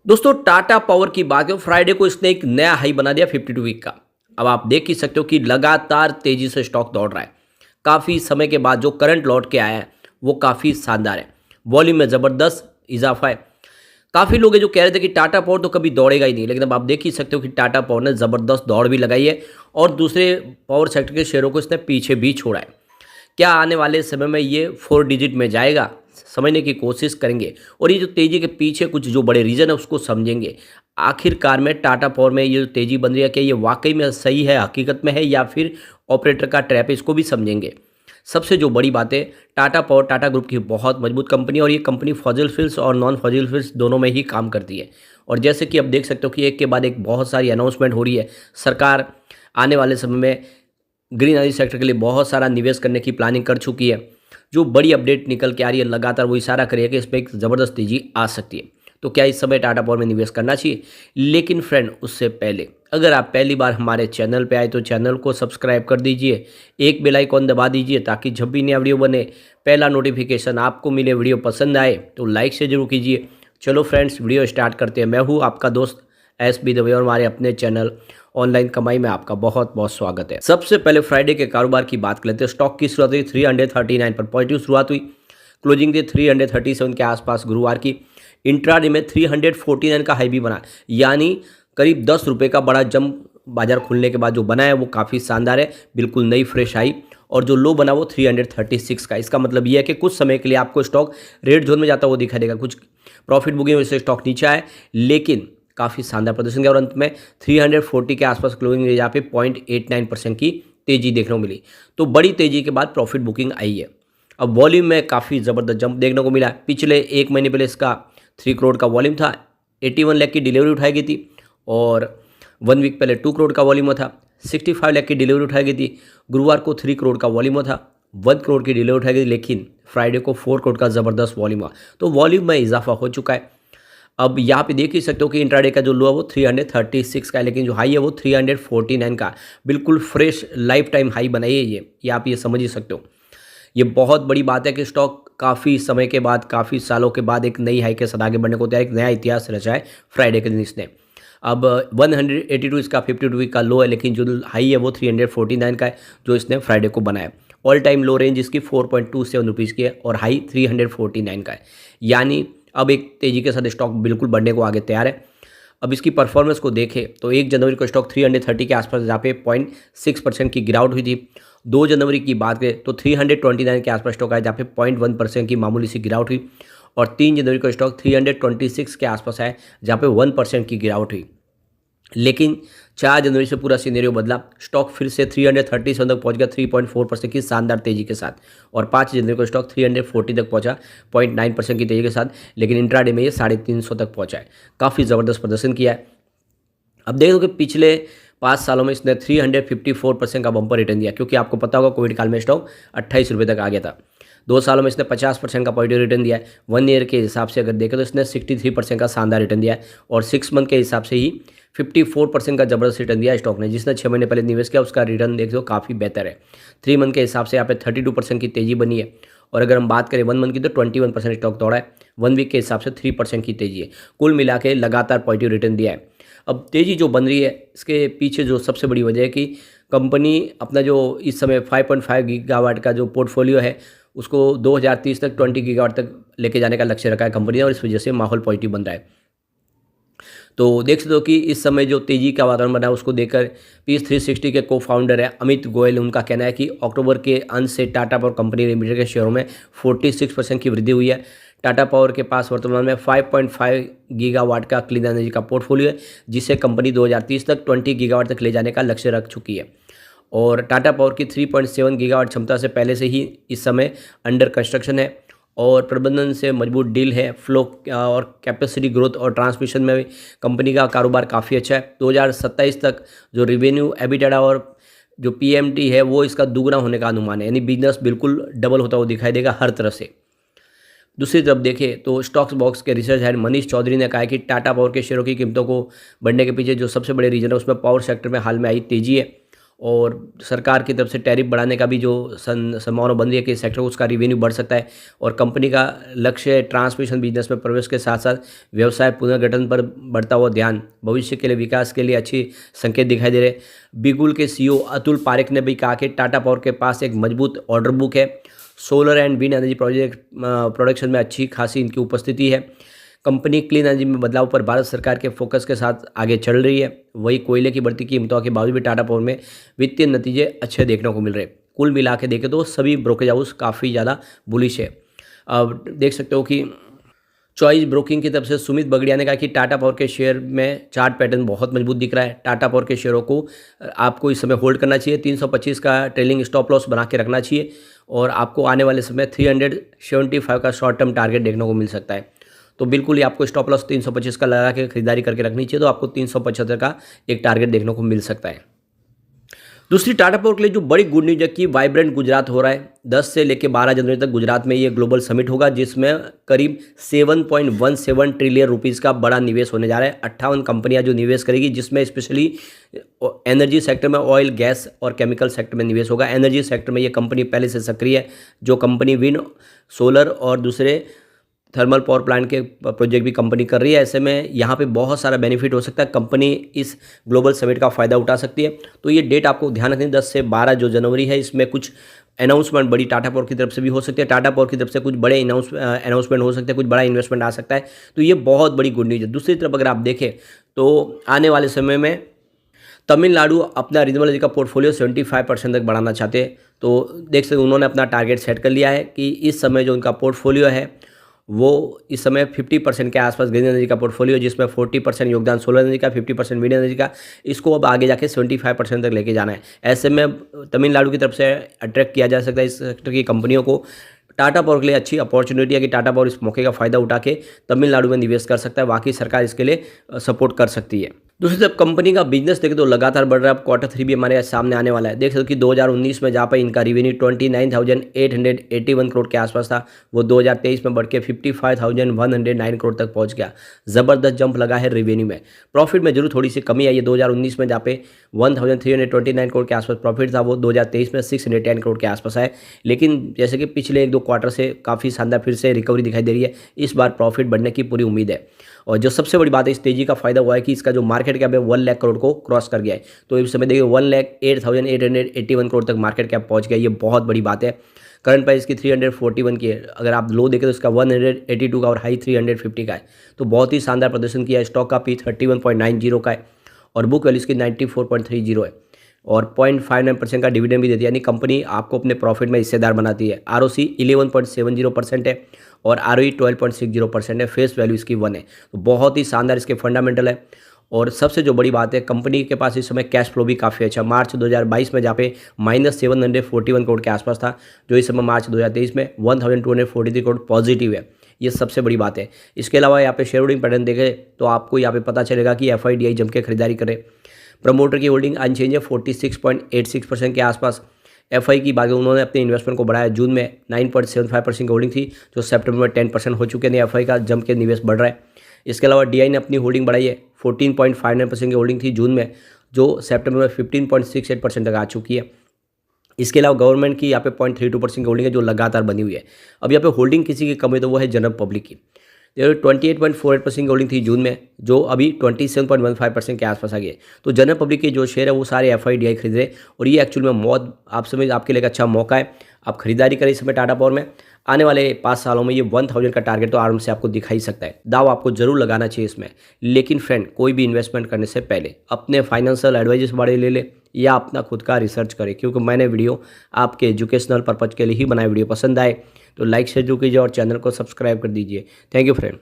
दोस्तों टाटा पावर की बात है फ्राइडे को इसने एक नया हाई बना दिया 52 वीक का। अब आप देख ही सकते हो कि लगातार तेजी से स्टॉक दौड़ रहा है। काफ़ी समय के बाद जो करंट लौट के आया है वो काफ़ी शानदार है। वॉल्यूम में ज़बरदस्त इजाफा है। काफ़ी लोग हैं जो कह रहे थे कि टाटा पावर तो कभी दौड़ेगा ही नहीं, लेकिन अब आप देख ही सकते हो कि टाटा पावर ने ज़बरदस्त दौड़ भी लगाई है और दूसरे पावर सेक्टर के शेयरों को इसने पीछे भी छोड़ा है। क्या आने वाले समय में ये 4 डिजिट में जाएगा? समझने की कोशिश करेंगे और ये जो तेज़ी के पीछे कुछ जो बड़े रीज़न है उसको समझेंगे। आखिरकार में टाटा पावर में ये जो तेज़ी बन रही है, क्या ये वाक़ई में सही है, हकीकत में है या फिर ऑपरेटर का ट्रैप है, इसको भी समझेंगे। सबसे जो बड़ी बात है, टाटा पावर टाटा ग्रुप की बहुत मजबूत कंपनी है और ये कंपनी फॉसिल फ्यूल्स और नॉन फॉसिल फ्यूल्स दोनों में ही काम करती है। और जैसे कि आप देख सकते हो कि एक के बाद एक बहुत सारी अनाउंसमेंट हो रही है। सरकार आने वाले समय में ग्रीन एनर्जी सेक्टर के लिए बहुत सारा निवेश करने की प्लानिंग कर चुकी है। जो बड़ी अपडेट निकल के आ रही है लगातार वो इशारा करेगा कि इसमें एक ज़बरदस्त तेज़ी आ सकती है। तो क्या इस समय टाटा पावर में निवेश करना चाहिए? लेकिन फ्रेंड उससे पहले अगर आप पहली बार हमारे चैनल पे आए तो चैनल को सब्सक्राइब कर दीजिए, एक बेल आइकॉन दबा दीजिए ताकि जब भी नया वीडियो बने पहला नोटिफिकेशन आपको मिले। वीडियो पसंद आए तो लाइक से जरूर कीजिए। चलो फ्रेंड्स वीडियो स्टार्ट करते हैं। मैं हूँ आपका दोस्त SB दवे और हमारे अपने चैनल ऑनलाइन कमाई में आपका बहुत बहुत स्वागत है। सबसे पहले फ्राइडे के कारोबार की बात कर लेते हैं। स्टॉक की शुरुआत हुई 339 पर, पॉजिटिव शुरुआत हुई। क्लोजिंग थी 337 के आसपास गुरुवार की। इंट्राडे में 349 का हाई भी बना, यानी करीब 10 रुपये का बड़ा जंप बाजार खुलने के बाद जो बना है वो काफ़ी शानदार है, बिल्कुल नई फ्रेश आई। और जो लो बना वो 336 का। इसका मतलब ये है कि कुछ समय के लिए आपको स्टॉक रेड जोन में जाता हुआ दिखाई देगा। कुछ प्रॉफिट बुकिंग वजह से स्टॉक नीचे आए, लेकिन काफ़ी शानदार प्रदर्शन किया और अंत में 340 के आसपास क्लोजिंग रेंज यहाँ पे 0.89% की तेजी देखने को मिली। तो बड़ी तेजी के बाद प्रॉफिट बुकिंग आई है। अब वॉल्यूम में काफ़ी ज़बरदस्त जंप देखने को मिला। पिछले एक महीने पहले इसका 3 करोड़ का वॉल्यूम था, 81 लाख की डिलीवरी उठाई गई थी और 1 वीक पहले 2 करोड़ का वॉल्यूम था, 65 लाख की डिलीवरी उठाई गई थी। गुरुवार को 3 करोड़ का वॉल्यूम था, 1 करोड़ की डिलीवरी उठाई गई थी, लेकिन फ्राइडे को 4 करोड़ का ज़बरदस्त वॉल्यूम हुआ। तो वॉल्यूम में इजाफा हो चुका है। अब यहाँ पे देख ही सकते हो कि इंट्राडे का जो लो है वो 336 का है, लेकिन जो हाई है वो 349 का। बिल्कुल फ्रेश लाइफ टाइम हाई बनाई है ये आप ये समझ ही सकते हो। ये बहुत बड़ी बात है कि स्टॉक काफ़ी समय के बाद, काफ़ी सालों के बाद एक नई हाई के साथ आगे बढ़ने को तैयार, एक नया इतिहास रचा है फ्राइडे के दिन इसने। अब 182 इसका 52 वीक का लो है, लेकिन जो हाई है वो 349 का है जो इसने फ्राइडे को बनाया। ऑल टाइम लो रेंज इसकी 4.27 रुपीज़ की है और हाई 349 का है, यानी अब एक तेज़ी के साथ स्टॉक बिल्कुल बढ़ने को आगे तैयार है। अब इसकी परफॉर्मेंस को देखें तो 1 जनवरी को स्टॉक 330 के आसपास जहाँ पे 0.6% की गिरावट हुई थी। 2 जनवरी की बात करें तो 329 के आसपास स्टॉक आया जहाँ पे 0.1% की मामूली सी गिरावट हुई और 3 जनवरी को स्टॉक 326 के आसपास आया जहाँ पे 1% की गिरावट हुई। लेकिन 4 जनवरी से पूरा सिनेरियो बदला। स्टॉक फिर से 337 तक पहुंच गया 3.4% की शानदार तेजी के साथ और 5 जनवरी को स्टॉक 340 तक पहुंचा 0.9% की तेजी के साथ, लेकिन इंट्राडे में ये 350 तक पहुंचा है। काफ़ी ज़बरदस्त प्रदर्शन किया है। अब देख लो कि पिछले 5 सालों में इसने 354% का बम्पर रिटर्न दिया, क्योंकि आपको पता होगा कोविड काल में स्टॉक 28 रुपये तक आ गया था। 2 सालों में इसने 50% का पॉजिटिव रिटर्न दिया है। 1 ईयर के हिसाब से अगर देखें तो इसने 63% का शानदार रिटर्न दिया है और 6 मंथ के हिसाब से ही 54% का जबरदस्त रिटर्न दिया है स्टॉक ने। जिसने 6 महीने पहले निवेश किया उसका रिटर्न देख लो काफ़ी बेहतर है। 3 मंथ के हिसाब से यहाँ पे 32% की तेज़ी बनी है और अगर हम बात करें 1 मंथ की तो 21% स्टॉक दौड़ा है। 1 वीक के हिसाब से 3% की तेज़ी है। कुल मिला के लगातार पॉजिटिव रिटर्न दिया है। अब तेज़ी जो बन रही है इसके पीछे जो सबसे बड़ी वजह है कि कंपनी अपना जो इस समय 5.5 गीगावाट का जो पोर्टफोलियो है उसको 2030 तक 20 गीगावाट तक लेके जाने का लक्ष्य रखा है कंपनी ने और इस वजह से माहौल पॉजिटिव बन रहा है। तो देख सकते हो कि इस समय जो तेज़ी का वातावरण बना है उसको देखकर पीस 360 के को फाउंडर है अमित गोयल, उनका कहना है कि अक्टूबर के अंत से टाटा पावर कंपनी लिमिटेड के शेयरों में 46% की वृद्धि हुई है। टाटा पावर के पास वर्तमान में 5.5 गीगावाट का क्लीन एनर्जी का पोर्टफोलियो है, जिसे कंपनी 2030 तक 20 गीगावाट तक ले जाने का लक्ष्य रख चुकी है और टाटा पावर की 3.7 गीगावाट क्षमता से पहले से ही इस समय अंडर कंस्ट्रक्शन है और प्रबंधन से मजबूत डील है। फ्लो और कैपेसिटी ग्रोथ और ट्रांसमिशन में भी कंपनी का कारोबार काफ़ी अच्छा है। 2027 तक जो रेवेन्यू, एबिटाडा और जो पीएमटी है वो इसका दुगना होने का अनुमान है, यानी बिजनेस बिल्कुल डबल होता हुआ दिखाई देगा हर तरह से। दूसरी तरफ देखें तो स्टॉक्स बॉक्स के रिसर्च हेड मनीष चौधरी ने कहा है कि टाटा पावर के शेयरों की कीमतों को बढ़ने के पीछे जो सबसे बड़े रीजन है उसमें पावर सेक्टर में हाल में आई तेजी है और सरकार की तरफ से टैरिफ बढ़ाने का भी जो संभावना बन रही है कि सेक्टर उसका रिवेन्यू बढ़ सकता है। और कंपनी का लक्ष्य ट्रांसमिशन बिजनेस में प्रवेश के साथ साथ व्यवसाय पुनर्गठन पर बढ़ता हुआ ध्यान भविष्य के लिए विकास के लिए अच्छी संकेत दिखाई दे रहे। बिगुल के सीईओ अतुल पारेख ने भी कहा कि टाटा पावर के पास एक मजबूत ऑर्डर बुक है। Solar and wind energy production में अच्छी खासी इनकी उपस्थिति है। कंपनी क्लीन एनर्जी में बदलाव पर भारत सरकार के फोकस के साथ आगे चल रही है। वही कोयले की बढ़ती कीमतों के बावजूद भी टाटा पावर में वित्तीय नतीजे अच्छे देखने को मिल रहे हैं। कुल मिला के देखें तो सभी ब्रोकरेज हाउस काफ़ी ज़्यादा बुलिश है। अब देख सकते हो कि चॉइस ब्रोकिंग की तरफ से सुमित बगड़िया ने कहा कि टाटा पावर के शेयर में चार्ट पैटर्न बहुत मजबूत दिख रहा है। टाटा पावर के शेयरों को आपको इस समय होल्ड करना चाहिए। 325 का ट्रेलिंग स्टॉप लॉस बना के रखना चाहिए और आपको आने वाले समय 375 का शॉर्ट टर्म टारगेट देखने को मिल सकता है। तो बिल्कुल ही आपको स्टॉप लॉस 325 का लगा के खरीदारी करके रखनी चाहिए, तो आपको 375 का एक टारगेट देखने को मिल सकता है। दूसरी टाटा पावर के लिए जो बड़ी गुड न्यूज है कि वाइब्रेंट गुजरात हो रहा है। 10 से लेकर 12 जनवरी तक गुजरात में ये ग्लोबल समिट होगा, जिसमें करीब 7.17 ट्रिलियन रुपीज़ का बड़ा निवेश होने जा रहा है। 58 कंपनियां जो निवेश करेगी, जिसमें स्पेशली एनर्जी सेक्टर में ऑयल, गैस और केमिकल सेक्टर में निवेश होगा। एनर्जी सेक्टर में ये कंपनी पहले से सक्रिय है। जो कंपनी विंड, सोलर और दूसरे थर्मल पावर प्लांट के प्रोजेक्ट भी कंपनी कर रही है। ऐसे में यहाँ पे बहुत सारा बेनिफिट हो सकता है। कंपनी इस ग्लोबल समिट का फ़ायदा उठा सकती है। तो ये डेट आपको ध्यान रखनी, 10 से 12 जो जनवरी है, इसमें कुछ अनाउंसमेंट बड़ी टाटा पावर की तरफ से भी हो सकती है। टाटा पावर की तरफ से कुछ बड़े अनाउंसमेंट हो सकते हैं, कुछ बड़ा इन्वेस्टमेंट आ सकता है। तो ये बहुत बड़ी गुड न्यूज़ है। दूसरी तरफ अगर आप देखें तो आने वाले समय में तमिलनाडु अपना रिन्यूएबल एनर्जी का पोर्टफोलियो 75% तक बढ़ाना चाहते हैं। तो देख सकते उन्होंने अपना टारगेट सेट कर लिया है कि इस समय जो उनका पोर्टफोलियो है वो इस समय 50% के आसपास ग्रीन एनर्जी का पोर्टफोलियो, जिसमें 40% योगदान सोलर एनर्जी का, 50% विंड एनर्जी का, इसको अब आगे जाके 75% तक लेके जाना है। ऐसे में तमिलनाडु की तरफ से अट्रैक्ट किया जा सकता है इस सेक्टर की कंपनियों को। टाटा पावर के लिए अच्छी अपॉर्चुनिटी है कि टाटा पावर इस मौके का फ़ायदा उठा के तमिलनाडु में निवेश कर सकता है। बाकी सरकार इसके लिए सपोर्ट कर सकती है। दूसरी तरफ कंपनी का बिजनेस देखें तो लगातार बढ़ रहा है। अब Q3 भी हमारे सामने आने वाला है। देख सकते हो कि 2019 में जहाँ पर इनका रेवेन्यू 29,881 करोड़ के आसपास था, वो 2023 में बढ़ के 55,109 करोड़ तक पहुँच गया। ज़बरदस्त जंप लगा है रेवेन्यू में। प्रॉफिट में जरूर थोड़ी सी कमी आई है। 2019 में जहाँ पे 1,329 करोड़ के आसपास प्रॉफिट था, वो 2023 में 610 करोड़ के आसपास है। लेकिन जैसे कि पिछले 1-2 क्वार्टर से काफ़ी शानदार फिर से रिकवरी दिखाई दे रही है। इस बार प्रॉफिट बढ़ने की पूरी उम्मीद है। और जो सबसे बड़ी बात है इस तेजी का फायदा हुआ है कि इसका जो मार्केट कैप है 1 लाख करोड़ को क्रॉस कर गया है। तो इस समय देखिए 1,08,881 करोड़ तक मार्केट कैप पहुंच गया। ये बहुत बड़ी बात है। करंट प्राइस की 341 की है। अगर आप लो देखें तो इसका 182 का और हाई 350 का है। तो बहुत ही शानदार प्रदर्शन किया है। स्टॉक का पी 31.90 का है और बुक वैल्यू इसकी 94.30 है और 0.59% का डिविडेंड भी देती है। यानी कंपनी आपको अपने प्रॉफिट में हिस्सेदार बनाती है। ROC 11.70% है और ROE 12.60% है। फेस वैल्यू इसकी 1 है। तो बहुत ही शानदार इसके फंडामेंटल है। और सबसे जो बड़ी बात है, कंपनी के पास इस समय कैश फ्लो भी काफ़ी अच्छा। मार्च 2022 में जहाँ पे -741 करोड़ के आसपास था, जो इस समय मार्च 2023 में 1,243 करोड़ पॉजिटिव है। ये सबसे बड़ी बात है। इसके अलावा यहाँ पे शेयर होल्डिंग पैटर्न देखें तो आपको यहाँ पे पता चलेगा कि FIDI जम के खरीदारी करे। प्रमोटर की होल्डिंग अनचेंज है 46.86% के आसपास। FI की बात, उन्होंने अपने इन्वेस्टमेंट को बढ़ाया। जून में 9.75% की होल्डिंग थी, जो सितंबर में 10% हो चुके हैं। FI का जम के निवेश बढ़ रहा है। इसके अलावा DI ने अपनी होल्डिंग बढ़ाई है। 14.59% की होल्डिंग थी जून में, जो सितंबर में 15.68% तक आ चुकी है। इसके अलावा गवर्नमेंट की यहाँ पे 0.32% की होल्डिंग है, जो लगातार बनी हुई है। अब यहाँ पे होल्डिंग किसी की कम है तो वो है जनरल पब्लिक की। 28.48% की होल्डिंग थी जून में, जो अभी 27.15% के आसपास आ गई है। तो जनरल पब्लिक के जो शेयर है वो सारे FIDI खरीद रहे और ये एक्चुअल में बहुत आप समझ आपके लिए एक अच्छा मौका है। आप खरीदारी करें इस समय टाटा पावर में। आने वाले 5 सालों में ये 1000 का टारगेट तो आराम से आपको दिखा ही सकता है। दाव आपको जरूर लगाना चाहिए इसमें। लेकिन फ्रेंड, कोई भी इन्वेस्टमेंट करने से पहले अपने फाइनेंशियल एडवाइजर बारे ले ले या अपना खुद का रिसर्च करें, क्योंकि मैंने वीडियो आपके एजुकेशनल पर्पज़ के लिए ही बनाई। वीडियो पसंद आए तो लाइक शेयर जरूर कीजिए और चैनल को सब्सक्राइब कर दीजिए। Thank you friend.